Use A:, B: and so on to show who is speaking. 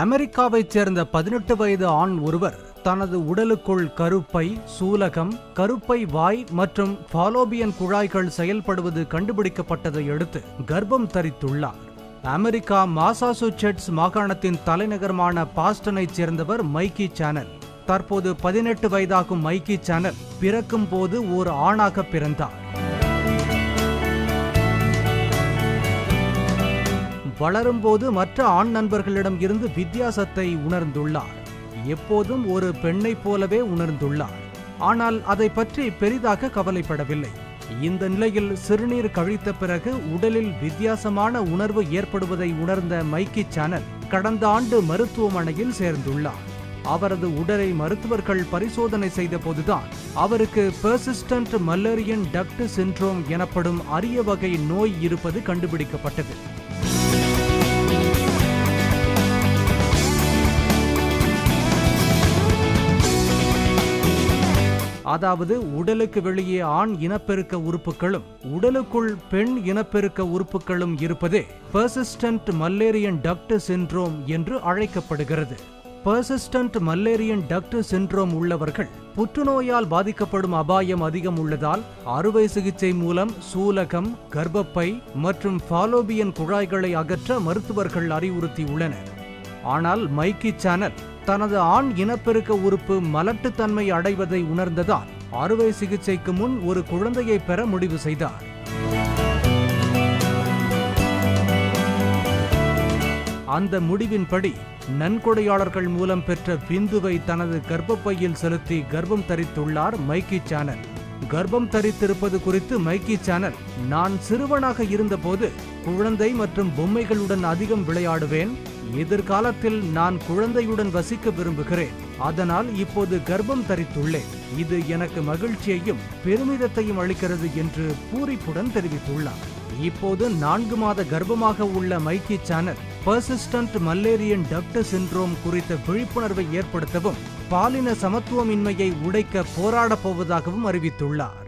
A: அமெரிக்காவைச் சேர்ந்த 18 வயது ஆண் ஒருவர் தனது உடலுக்குள் கருப்பை, சூலகம், கருப்பை வாய் மற்றும் ஃபாலோபியன் குழாய்கள் செயல்படுவது கண்டுபிடிக்கப்பட்டதை அடுத்து கர்ப்பம் தரித்துள்ளார். அமெரிக்கா மாசாசூசெட்ஸ் மாகாணத்தின் தலைநகரமான பாஸ்டனைச் சேர்ந்தவர் மைக்கி சேனல். தற்போது 18 வயதாகும் மைக்கி சேனல் பிறக்கும் போது ஓர் ஆணாக பிறந்தார். வளரும்போது மற்ற ஆண் நண்பர்களிடம் இருந்து வித்தியாசத்தை உணர்ந்துள்ளார். எப்போதும் ஒரு பெண்ணைப் போலவே உணர்ந்துள்ளார். ஆனால் அதை பற்றி பெரிதாக கவலைப்படவில்லை. இந்த நிலையில் சிறுநீர் கழித்த பிறகு உடலில் வித்தியாசமான உணர்வு ஏற்படுவதை உணர்ந்த மைக்கி சேனல் கடந்த ஆண்டு மருத்துவமனையில் சேர்ந்துள்ளார். அவரது உடலை மருத்துவர்கள் பரிசோதனை செய்த போதுதான் அவருக்கு பெர்சிஸ்டன்ட் மல்லேரியன் டக்ட் சிண்ட்ரோம் எனப்படும் அரிய வகை நோய் இருப்பது கண்டுபிடிக்கப்பட்டது. அதாவது உடலுக்கு வெளியே ஆண் இனப்பெருக்க உறுப்புகளும் உடலுக்குள் பெண் இனப்பெருக்க உறுப்புகளும் இருப்பதே பெர்சிஸ்டன்ட் மல்லேரியன் டக்ட் சிண்ட்ரோம் என்று அழைக்கப்படுகிறது. பெர்சிஸ்டன்ட் மல்லேரியன் டக்ட் சிண்ட்ரோம் உள்ளவர்கள் புற்றுநோயால் பாதிக்கப்படும் அபாயம் அதிகம் உள்ளதால் அறுவை சிகிச்சை மூலம் சூலகம், கர்ப்பப்பை மற்றும் ஃபாலோபியன் குழாய்களை அகற்ற மருத்துவர்கள் அறிவுறுத்தியுள்ளனர். ஆனால் மைக்கி சேனல் தனது ஆண் இனப்பெருக்க உறுப்பு மலட்டுத்தன்மை அடைவதை உணர்ந்ததால் அறுவை சிகிச்சைக்கு முன் ஒரு குழந்தையை பெற முடிவு செய்தார். அந்த முடிவின்படி நன்கொடையாளர்கள் மூலம் பெற்ற விந்துவை தனது கர்ப்பப்பையில் செலுத்தி கர்ப்பம் தரித்துள்ளார் மைக்கி சேனல். கர்ப்பம் தரித்திருப்பது குறித்து மைக்கி சேனல், நான் சிறுவனாக இருந்தபோது குழந்தை மற்றும் பொம்மைகளுடன் அதிகம் விளையாடுவேன். எதிர்காலத்தில் நான் குழந்தையுடன் வசிக்க விரும்புகிறேன். அதனால் இப்போது கர்ப்பம் தரித்துள்ளேன். இது எனக்கு மகிழ்ச்சியையும் பெருமிதத்தையும் அளிக்கிறது என்று பூரிப்புடன் தெரிவித்துள்ளார். இப்போது 4 மாத கர்ப்பமாக உள்ள மைக்கி சேனல் பெர்சிஸ்டன்ட் மல்லேரியன் டக்ட் சிண்ட்ரோம் குறித்த விழிப்புணர்வை ஏற்படுத்தவும் பாலின சமத்துவமின்மையை உடைக்க போராடப் போவதாகவும் அறிவித்துள்ளார்.